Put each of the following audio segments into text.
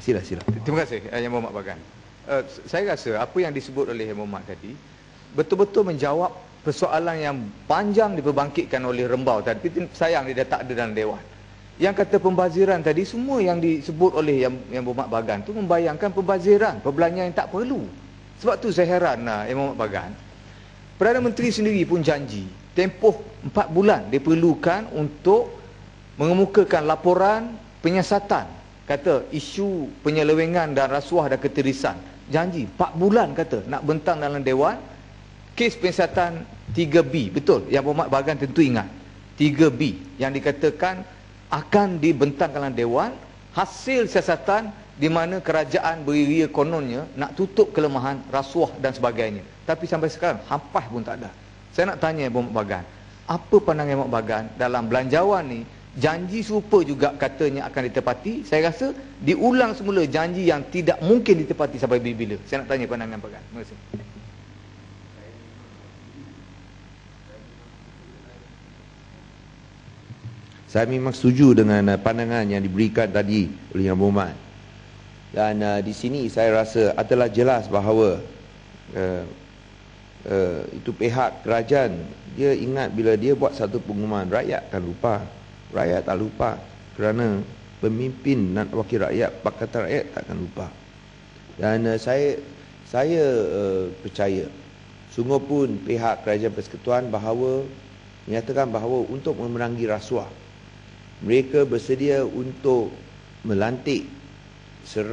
Sila. Terima kasih Yang Berhormat Bagan. Saya rasa apa yang disebut oleh Yang Berhormat tadi betul-betul menjawab persoalan yang panjang diperbangkitkan oleh Rembau tadi. Tapi sayang dia tak ada dalam Dewan. Yang kata pembaziran tadi, semua yang disebut oleh Yang Berhormat Bagan tu membayangkan pembaziran, perbelanjaan yang tak perlu. Sebab tu saya heran Yang Berhormat Bagan, Perdana Menteri sendiri pun janji tempoh 4 bulan diperlukan untuk mengemukakan laporan penyiasatan, kata isu penyelewengan dan rasuah dan ketirisan. Janji 4 bulan kata nak bentang dalam Dewan. Kes penyiasatan 3B, betul Yang Berhormat Bagan tentu ingat 3B yang dikatakan akan dibentang dalam Dewan, hasil siasatan di mana kerajaan beriria kononnya nak tutup kelemahan rasuah dan sebagainya. Tapi sampai sekarang hampas pun tak ada. Saya nak tanya Yang Berhormat Bagan, apa pandangan Yang Berhormat Bagan dalam belanjawan ni? Janji serupa juga katanya akan ditepati. Saya rasa diulang semula janji yang tidak mungkin ditepati sampai bila-bila. Saya nak tanya pandangan Bagan. Terima kasih. Saya memang setuju dengan pandangan yang diberikan tadi oleh Yang Berhormat. Dan di sini saya rasa adalah jelas bahawa itu pihak kerajaan, dia ingat bila dia buat satu pengumuman, rakyat akan lupa. Rakyat tak lupa kerana pemimpin dan wakil rakyat, Pakatan Rakyat tak akan lupa. Dan saya percaya sungguh pun pihak Kerajaan Persekutuan bahawa menyatakan bahawa untuk memerangi rasuah, mereka bersedia untuk melantik 100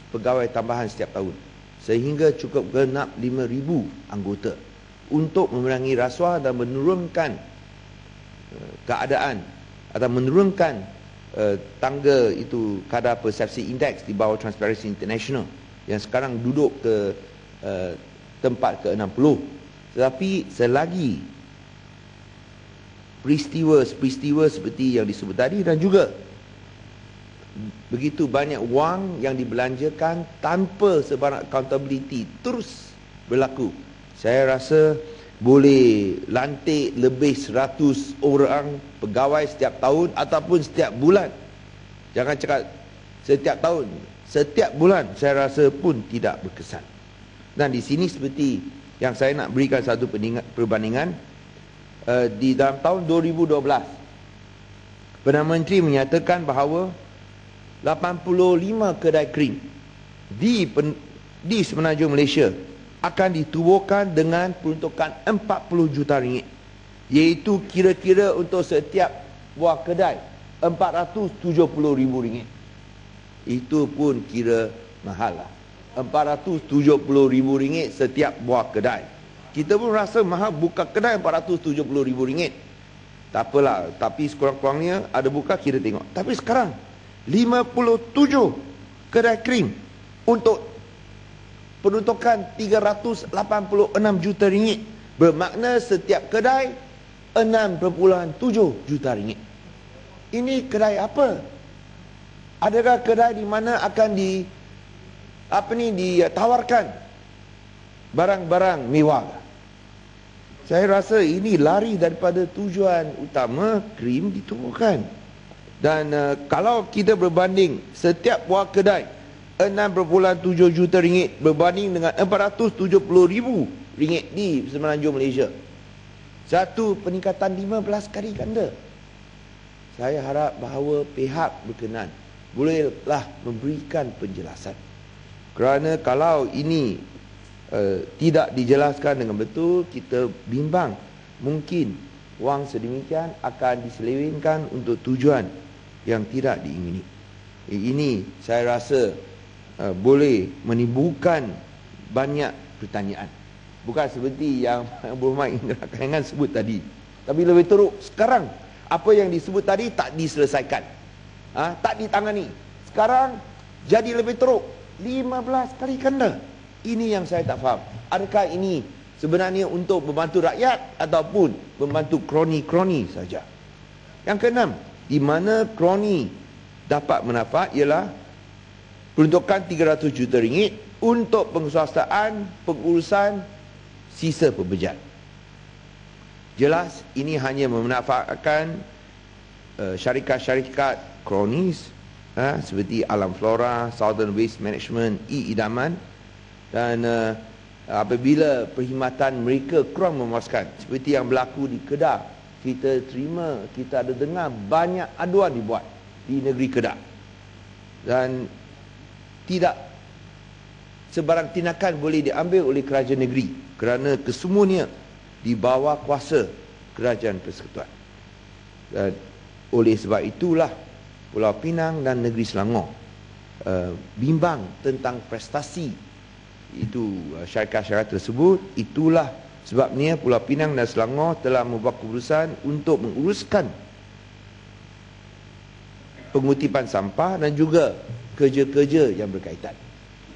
pegawai tambahan setiap tahun sehingga cukup genap 5,000 anggota untuk memerangi rasuah dan menurunkan keadaan atau menurunkan tangga itu kadar persepsi indeks di bawah Transparency International yang sekarang duduk ke tempat ke-60. Tetapi selagi peristiwa seperti yang disebut tadi dan juga begitu banyak wang yang dibelanjakan tanpa sebarang accountability terus berlaku, saya rasa boleh lantik lebih 100 orang pegawai setiap tahun ataupun setiap bulan. Jangan cakap setiap tahun, setiap bulan saya rasa pun tidak berkesan. Dan di sini seperti yang saya nak berikan satu perbandingan, di dalam tahun 2012 Perdana Menteri menyatakan bahawa 85 kedai krim di semenanjung Malaysia akan ditubuhkan dengan peruntukan 40 juta ringgit, iaitu kira-kira untuk setiap buah kedai 470,000 ringgit. Itu pun kira mahal lah, 470,000 ringgit setiap buah kedai. Kita pun rasa mahal, buka kedai 470,000 ringgit. Tak apalah, tapi sekurang-kurangnya ada buka, kita tengok. Tapi sekarang 57 kedai krim untuk peruntukan 386 juta ringgit. Bermakna setiap kedai 6.7 juta ringgit. Ini kedai apa? Adakah kedai di mana akan ditawarkan barang-barang mewah? Saya rasa ini lari daripada tujuan utama krim ditubuhkan. Dan kalau kita berbanding setiap buah kedai 6.7 juta ringgit berbanding dengan 470,000 ringgit di semenanjung Malaysia, satu peningkatan 15 kali ganda. Saya harap bahawa pihak berkenan bolehlah memberikan penjelasan. Kerana kalau ini tidak dijelaskan dengan betul, kita bimbang mungkin wang sedemikian akan diselewengkan untuk tujuan yang tidak diingini. Ini saya rasa boleh menimbulkan banyak pertanyaan. Bukan seperti yang Berhormat Ingat sebut tadi, tapi lebih teruk sekarang apa yang disebut tadi tak diselesaikan, tak ditangani. Sekarang jadi lebih teruk, 15 kali ganda. Ini yang saya tak faham. Adakah ini sebenarnya untuk membantu rakyat ataupun membantu kroni-kroni saja? Yang keenam, di mana kroni dapat manfaat ialah peruntukan 300 juta ringgit untuk penguasaan pengurusan sisa pembejat. Jelas ini hanya memanfaatkan syarikat-syarikat kronis seperti Alam Flora, Southern Waste Management, idaman, dan apabila perkhidmatan mereka kurang memuaskan seperti yang berlaku di Kedah, kita ada dengar banyak aduan dibuat di negeri Kedah, dan tidak sebarang tindakan boleh diambil oleh kerajaan negeri kerana kesemuanya di bawah kuasa Kerajaan Persekutuan. Dan oleh sebab itulah Pulau Pinang dan Negeri Selangor bimbang tentang prestasi itu syarikat-syarikat tersebut. Itulah sebabnya Pulau Pinang dan Selangor telah membuat keputusan untuk menguruskan pengutipan sampah dan juga kerja-kerja yang berkaitan.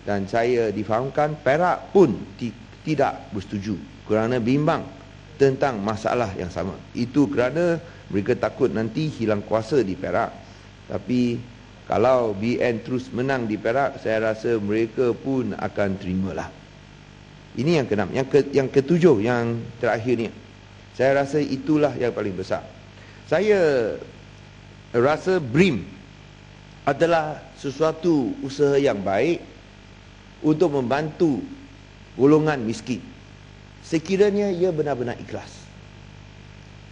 Dan saya difahamkan Perak pun tidak bersetuju kerana bimbang tentang masalah yang sama. Itu kerana mereka takut nanti hilang kuasa di Perak. Tapi kalau BN terus menang di Perak, saya rasa mereka pun akan terimalah. Ini yang keenam. Yang ketujuh, yang terakhir ni, saya rasa itulah yang paling besar. Saya rasa BRIM adalah sesuatu usaha yang baik untuk membantu golongan miskin, sekiranya ia benar-benar ikhlas.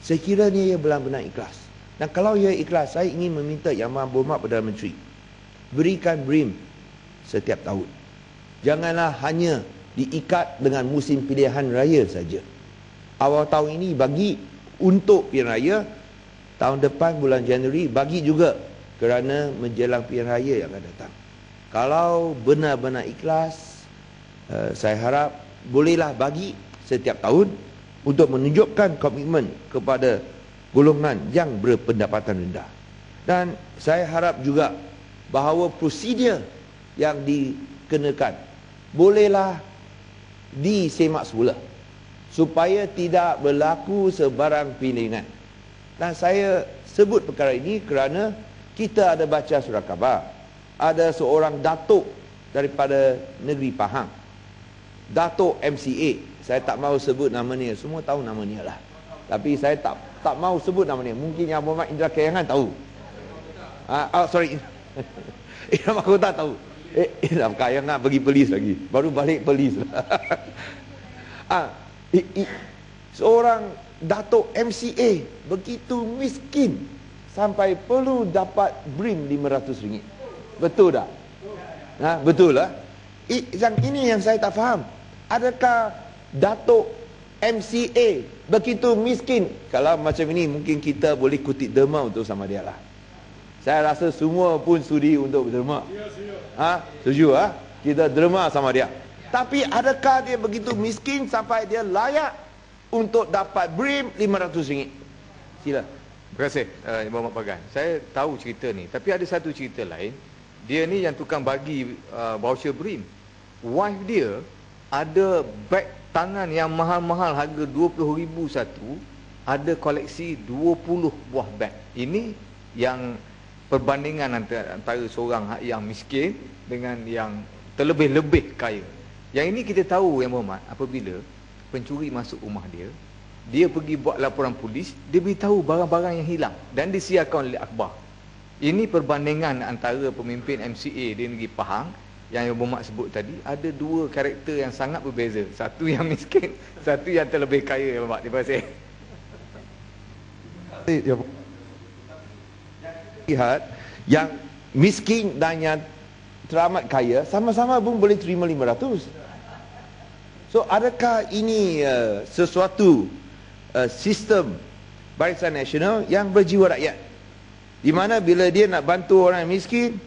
Sekiranya ia benar-benar ikhlas. Dan kalau ia ikhlas, saya ingin meminta Yang Maha Berhormat Perdana Menteri, berikan BRIM setiap tahun. Janganlah hanya diikat dengan musim pilihan raya saja. Awal tahun ini bagi untuk pilihan raya, tahun depan bulan Januari bagi juga kerana menjelang pilihan raya yang akan datang. Kalau benar-benar ikhlas, saya harap bolehlah bagi setiap tahun untuk menunjukkan komitmen kepada golongan yang berpendapatan rendah. Dan saya harap juga bahawa prosedur yang dikenakan bolehlah disemak semula supaya tidak berlaku sebarang penyelewengan. Dan saya sebut perkara ini kerana kita ada baca surat khabar, ada seorang datuk daripada negeri Pahang, Datuk MCA. Saya tak mahu sebut nama dia, semua tahu nama dia lah. Tapi saya tak mahu sebut nama dia. Mungkin Yang Berhormat Indra Kayangan tahu. Sorry, Indra Mahkota tahu. Indra Kayangan pergi polis lagi, baru balik polis. Seorang Datuk MCA begitu miskin sampai perlu dapat BRIM RM500. Betul tak? Betul lah. Yang ini yang saya tak faham. Adakah Datuk MCA begitu miskin? Kalau macam ini mungkin kita boleh kutip derma untuk sama dia lah. Saya rasa semua pun sudi untuk berderma. Setuju ah? Kita derma sama dia. Tapi adakah dia begitu miskin sampai dia layak untuk dapat BRIM RM500? Sila. Terima kasih Muhammad Pagan. Saya tahu cerita ni, tapi ada satu cerita lain. Dia ni yang tukang bagi voucher BRIM. Wife dia ada beg tangan yang mahal-mahal, harga RM20,000 satu, ada koleksi 20 buah beg. Ini yang perbandingan antara seorang yang miskin dengan yang terlebih-lebih kaya. Yang ini kita tahu Yang Berhormat, apabila pencuri masuk rumah dia, dia pergi buat laporan polis, dia beritahu barang-barang yang hilang dan disiarkan oleh akhbar. Ini perbandingan antara pemimpin MCA di negeri Pahang yang Berhormat sebut tadi. Ada dua karakter yang sangat berbeza. Satu yang miskin, satu yang terlebih kaya. Yang Berhormat, terima kasih. Lihat, yang miskin dan yang teramat kaya sama-sama pun boleh terima RM500. So adakah ini sesuatu sistem Barisan Nasional yang berjiwa rakyat, di mana bila dia nak bantu orang yang miskin,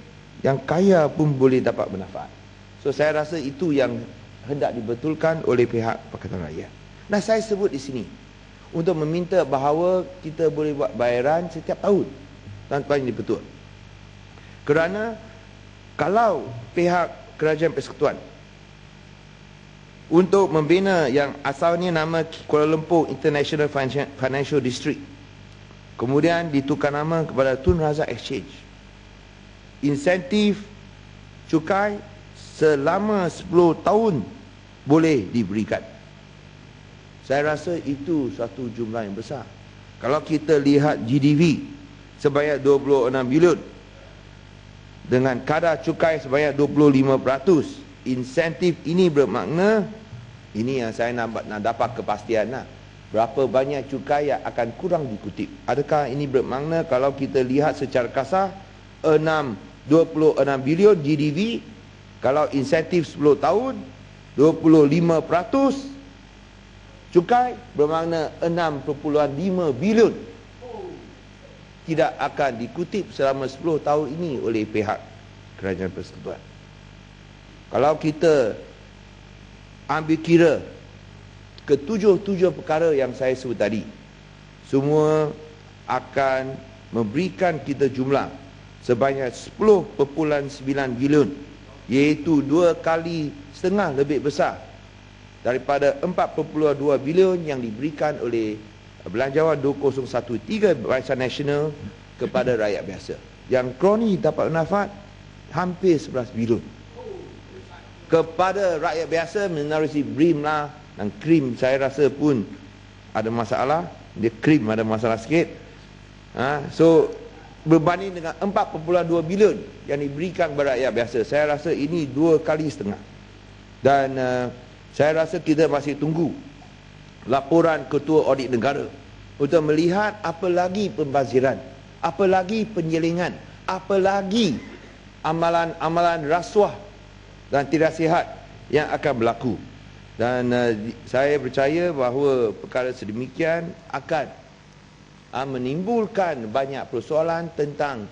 yang kaya pun boleh dapat manfaat? So saya rasa itu yang hendak dibetulkan oleh pihak Pakatan Rakyat. Nah, saya sebut di sini untuk meminta bahawa kita boleh buat bayaran setiap tahun tanpa ini betul. Kerana kalau pihak Kerajaan Persekutuan untuk membina yang asalnya nama Kuala Lumpur International Financial District, kemudian ditukar nama kepada Tun Razak Exchange, insentif cukai selama 10 tahun boleh diberikan. Saya rasa itu satu jumlah yang besar. Kalau kita lihat GDP sebanyak 26 bilion, dengan kadar cukai sebanyak 25%. Insentif ini bermakna, ini yang saya nak dapat kepastian lah, berapa banyak cukai yang akan kurang dikutip. Adakah ini bermakna kalau kita lihat secara kasar 26 bilion GDV, kalau insentif 10 tahun 25% cukai bermakna 6.5 bilion tidak akan dikutip selama 10 tahun ini oleh pihak Kerajaan Persekutuan. Kalau kita ambil kira ketujuh perkara yang saya sebut tadi, semua akan memberikan kita jumlah sebanyak 10.9 bilion, iaitu 2 kali setengah lebih besar daripada 4.2 bilion yang diberikan oleh Belanjawan 2013 Barisan Nasional kepada rakyat biasa. Yang kroni dapat manfaat hampir 11 bilion. Kepada rakyat biasa menerusi BRIM lah, dan krim saya rasa pun ada masalah. Dia krim ada masalah sikit. So berbanding dengan 4.2 bilion yang diberikan kepada rakyat biasa, saya rasa ini 2 kali setengah. Dan saya rasa kita masih tunggu laporan Ketua Audit Negara untuk melihat apa lagi pembaziran, apa lagi penyelingan, apa lagi amalan-amalan rasuah dan tidak sihat yang akan berlaku. Dan saya percaya bahawa perkara sedemikian akan menimbulkan banyak persoalan tentang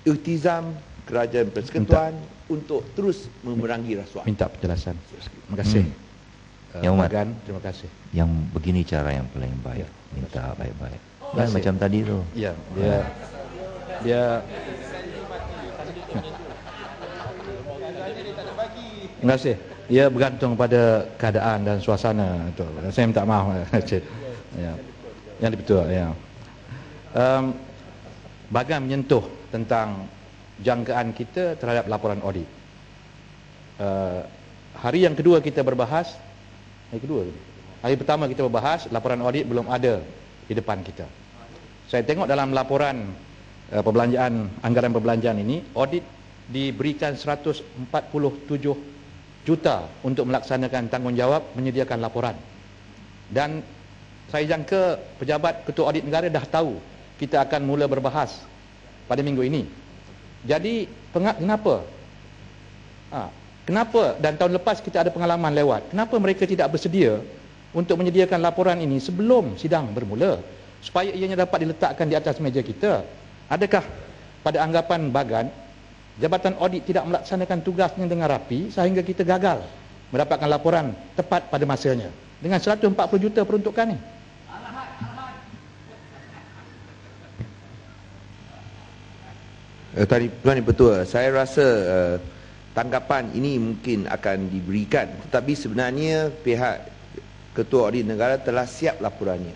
iltizam Kerajaan Persekutuan untuk terus memerangi rasuah. Minta penjelasan. Terima kasih. Yang Umar, terima kasih. Yang begini cara yang paling baik. Minta baik-baik. Dan macam tadi tu. Ya, dia terima kasih. Ia bergantung pada keadaan dan suasana. Betul. Saya minta maaf. Ya. Yang betul. Ya. Bagan menyentuh tentang jangkaan kita terhadap laporan audit. Hari yang kedua kita berbahas. Hari pertama kita berbahas, laporan audit belum ada di depan kita. Saya tengok dalam laporan perbelanjaan, anggaran perbelanjaan ini, audit diberikan 147 juta untuk melaksanakan tanggungjawab menyediakan laporan. Dan saya jangka pejabat Ketua Audit Negara dah tahu kita akan mula berbahas pada minggu ini. Jadi kenapa? Kenapa? Dan tahun lepas kita ada pengalaman lewat. Kenapa mereka tidak bersedia untuk menyediakan laporan ini sebelum sidang bermula, supaya ianya dapat diletakkan di atas meja kita? Adakah pada anggapan Bagan, Jabatan Audit tidak melaksanakan tugasnya dengan rapi sehingga kita gagal mendapatkan laporan tepat pada masanya dengan 140 juta peruntukan ni? Tadi Tuan betul. Saya rasa tanggapan ini mungkin akan diberikan, tetapi sebenarnya pihak Ketua Audit Negara telah siap laporannya.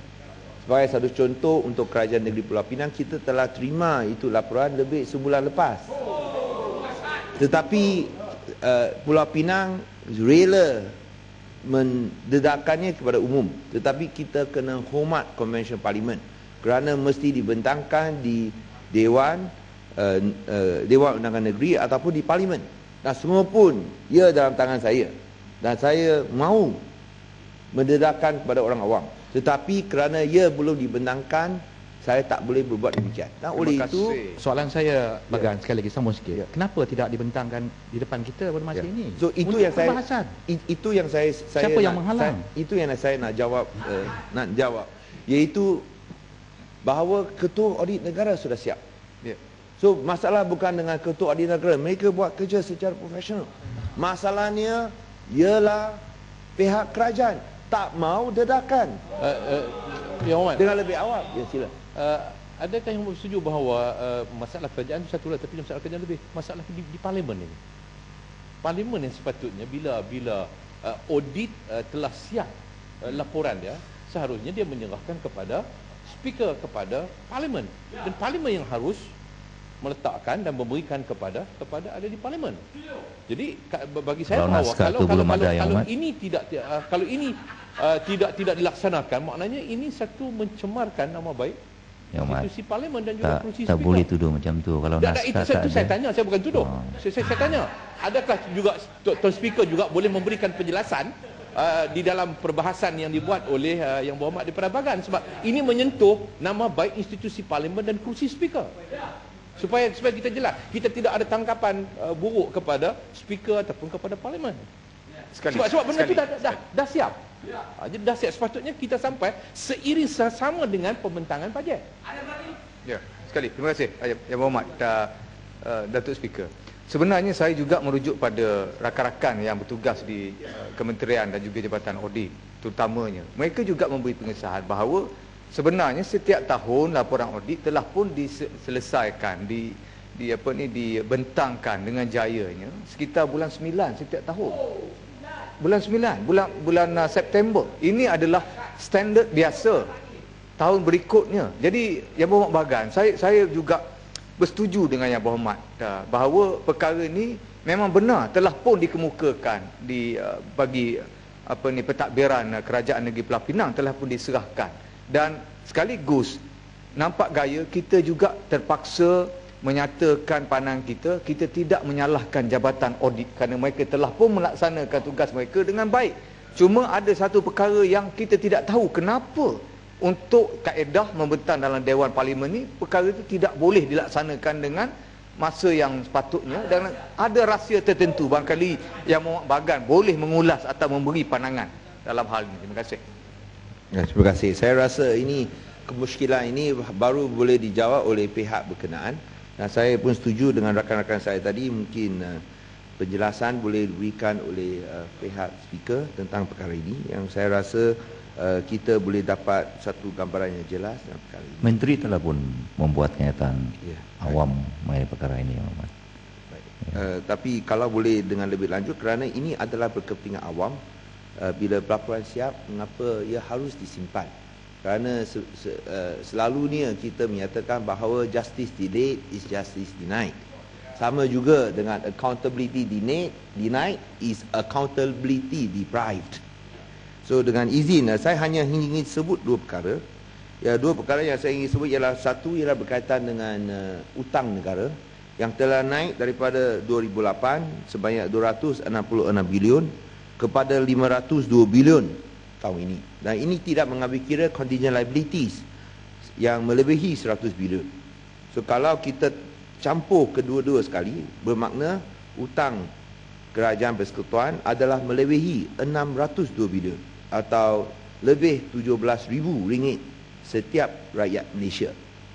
Sebagai satu contoh, untuk Kerajaan Negeri Pulau Pinang, kita telah terima itu laporan lebih sebulan lepas. Tetapi Pulau Pinang rela mendedakannya kepada umum, tetapi kita kena hormat Konvensyen Parlimen kerana mesti dibentangkan di Dewan Undangan Negeri ataupun di Parlimen. Dan semua pun ia dalam tangan saya, dan saya mahu mendedahkan kepada orang awam. Tetapi kerana ia belum dibentangkan, saya tak boleh berbuat demikian. Dan oleh itu, soalan saya Bagan, sekali lagi sambung sikit. Kenapa tidak dibentangkan di depan kita pada masa ini? So itu untuk yang pembahasan. Itu yang saya Siapa yang menghalang? Itu yang saya nak jawab, iaitu bahawa Ketua Audit Negara sudah siap. So masalah bukan dengan Ketua Audit Negara, mereka buat kerja secara profesional. Masalahnya ialah pihak kerajaan tak mau dedakan dengan lebih awal. Ya, sila. Adakah yang bersetuju bahawa masalah kerajaan itu satu lah, tapi masalah kerajaan lebih masalah di parlimen ini? Parlimen yang sepatutnya bila audit telah siap laporan dia, seharusnya dia menyerahkan kepada speaker, kepada parlimen, dan parlimen yang harus meletakkan dan memberikan kepada ada di parlimen. Jadi bagi saya bahawa kalau ini tidak dilaksanakan, maknanya ini satu mencemarkan nama baik Ya, Mat. institusi parlimen dan juga kerusi Tak speaker. boleh tuduh macam tu. Kalau Itu naskah tak saya ada. tanya, saya bukan tuduh. Saya tanya, adakah juga Tuan Speaker juga boleh memberikan penjelasan di dalam perbahasan yang dibuat oleh Yang Berhormat di Perabatan, sebab ini menyentuh nama baik institusi parlimen dan kerusi speaker. Supaya kita jelas, kita tidak ada tangkapan buruk kepada speaker ataupun kepada parlimen. Sebab benda itu dah siap. Jadi dah siap, sepatutnya kita sampai seiring sama dengan pembentangan bajet. Ya, sekali. Terima kasih Yang Berhormat Datuk Speaker. Sebenarnya saya juga merujuk pada rakan-rakan yang bertugas di kementerian dan juga Jabatan Audit terutamanya. Mereka juga memberi pengesahan bahawa sebenarnya setiap tahun laporan audit telah pun diselesaikan, dibentangkan dengan jayanya sekitar bulan 9 setiap tahun. Bulan 9, bulan September. Ini adalah standard biasa tahun berikutnya. Jadi Yang Berhormat Bagan, saya juga bersetuju dengan Yang Berhormat bahawa perkara ini memang benar telah pun dikemukakan bagi pentadbiran Kerajaan Negeri Pulau Pinang telah pun diserahkan. Dan sekaligus nampak gaya kita juga terpaksa menyatakan pandangan kita tidak menyalahkan Jabatan Audit kerana mereka telah pun melaksanakan tugas mereka dengan baik. Cuma ada satu perkara yang kita tidak tahu kenapa untuk kaedah membentang dalam Dewan Parlimen ni perkara itu tidak boleh dilaksanakan dengan masa yang sepatutnya, dan ada rahsia tertentu. Barangkali Yang Berhormat Bagan boleh mengulas atau memberi pandangan dalam hal ini. Terima kasih. Ya, terima kasih. Saya rasa ini kemusykilan ini baru boleh dijawab oleh pihak berkenaan. Dan saya pun setuju dengan rakan-rakan saya tadi, mungkin penjelasan boleh diberikan oleh pihak speaker tentang perkara ini, yang saya rasa kita boleh dapat satu gambaran yang jelas dalam perkara ini. Menteri telah pun membuat kenyataan awam mengenai perkara ini, Yang Berhormat. Tapi kalau boleh dengan lebih lanjut, kerana ini adalah berkepentingan awam, bila pelaporan siap, mengapa ia harus disimpan? Kerana selalunya kita menyatakan bahawa justice delayed is justice denied. Sama juga dengan accountability denied is accountability deprived. So dengan izin, saya hanya ingin sebut dua perkara. Ya, dua perkara yang saya ingin sebut ialah, satu ialah berkaitan dengan utang negara yang telah naik daripada 2008 sebanyak 266 bilion kepada 502 bilion tahun ini. Dan ini tidak mengambil kira contingent liabilities yang melebihi 100 bilion. So kalau kita campur kedua-dua sekali, bermakna utang Kerajaan Persekutuan adalah melebihi 602 bilion atau lebih 17,000 ringgit setiap rakyat Malaysia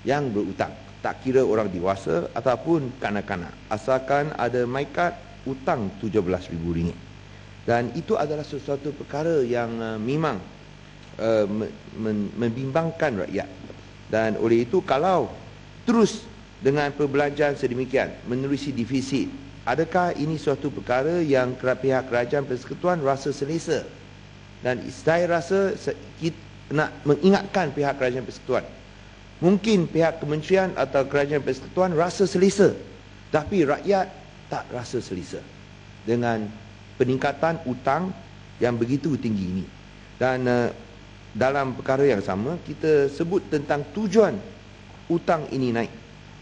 yang berutang. Tak kira orang dewasa ataupun kanak-kanak, asalkan ada maikat utang 17,000 ringgit. Dan itu adalah sesuatu perkara yang memang membimbangkan rakyat. Dan oleh itu, kalau terus dengan perbelanjaan sedemikian menerusi defisit, adakah ini suatu perkara yang pihak Kerajaan Persekutuan rasa selesa? Dan saya rasa kita nak mengingatkan pihak Kerajaan Persekutuan, mungkin pihak kementerian atau Kerajaan Persekutuan rasa selesa, tapi rakyat tak rasa selesa dengan peningkatan utang yang begitu tinggi ini. Dan dalam perkara yang sama, kita sebut tentang tujuan utang ini naik.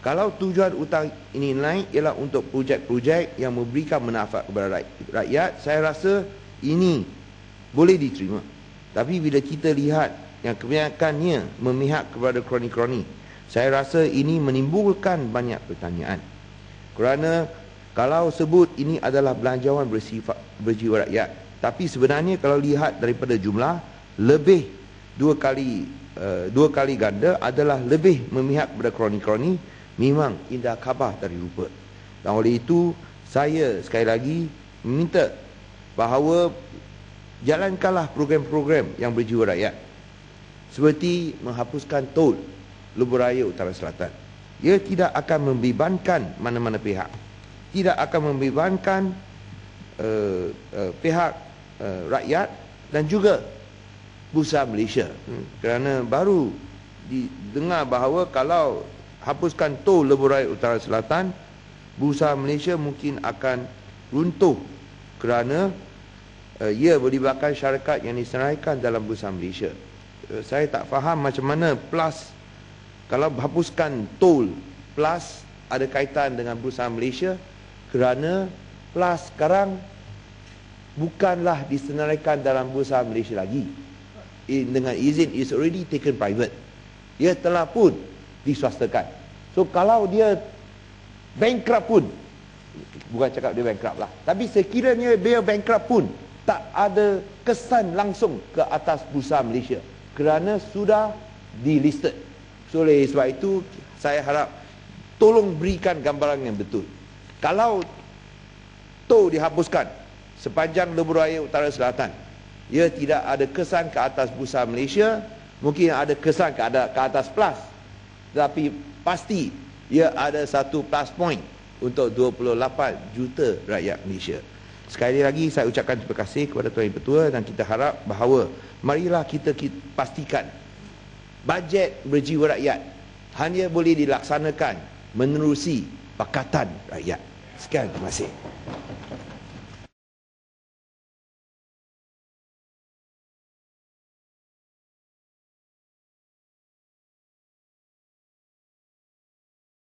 Kalau tujuan utang ini naik ialah untuk projek-projek yang memberikan manfaat kepada rakyat, saya rasa ini boleh diterima. Tapi bila kita lihat yang kebanyakannya memihak kepada kroni-kroni, saya rasa ini menimbulkan banyak pertanyaan. Kerana kalau sebut ini adalah belanjawan berjiwa rakyat, tapi sebenarnya kalau lihat daripada jumlah, lebih dua kali ganda adalah lebih memihak kepada kroni-kroni. Memang indah khabar dari rupa. Dan oleh itu, saya sekali lagi meminta bahawa jalankanlah program-program yang berjiwa rakyat, seperti menghapuskan tol Lebuh Raya Utara Selatan. Ia tidak akan membebankan mana-mana pihak, tidak akan membebankan pihak rakyat dan juga Bursa Malaysia. Kerana baru didengar bahawa kalau hapuskan tol Lebuh Raya Utara Selatan, Bursa Malaysia mungkin akan runtuh kerana ia melibatkan syarikat yang disenaraikan dalam Bursa Malaysia. Saya tak faham macam mana PLAS Kalau hapuskan tol PLAS ada kaitan dengan perusahaan Malaysia, kerana PLAS sekarang bukanlah disenaraikan dalam perusahaan Malaysia lagi. Dengan izin is already taken private. Dia telah pun diswastakan. So kalau dia bankrupt pun, bukan cakap dia bankrupt lah, tapi sekiranya dia bankrupt pun tak ada kesan langsung ke atas perusahaan Malaysia kerana sudah delisted. So oleh sebab itu saya harap tolong berikan gambaran yang betul. Kalau tol dihapuskan sepanjang lebuh raya utara selatan, ia tidak ada kesan ke atas perusahaan Malaysia, mungkin ada kesan ke atas PLAS, tapi pasti ia ada satu plus point untuk 28 juta rakyat Malaysia. Sekali lagi saya ucapkan terima kasih kepada Tuan Yang Ketua, dan kita harap bahawa marilah kita pastikan bajet berjiwa rakyat hanya boleh dilaksanakan menerusi pakatan rakyat. Sekian, terima kasih.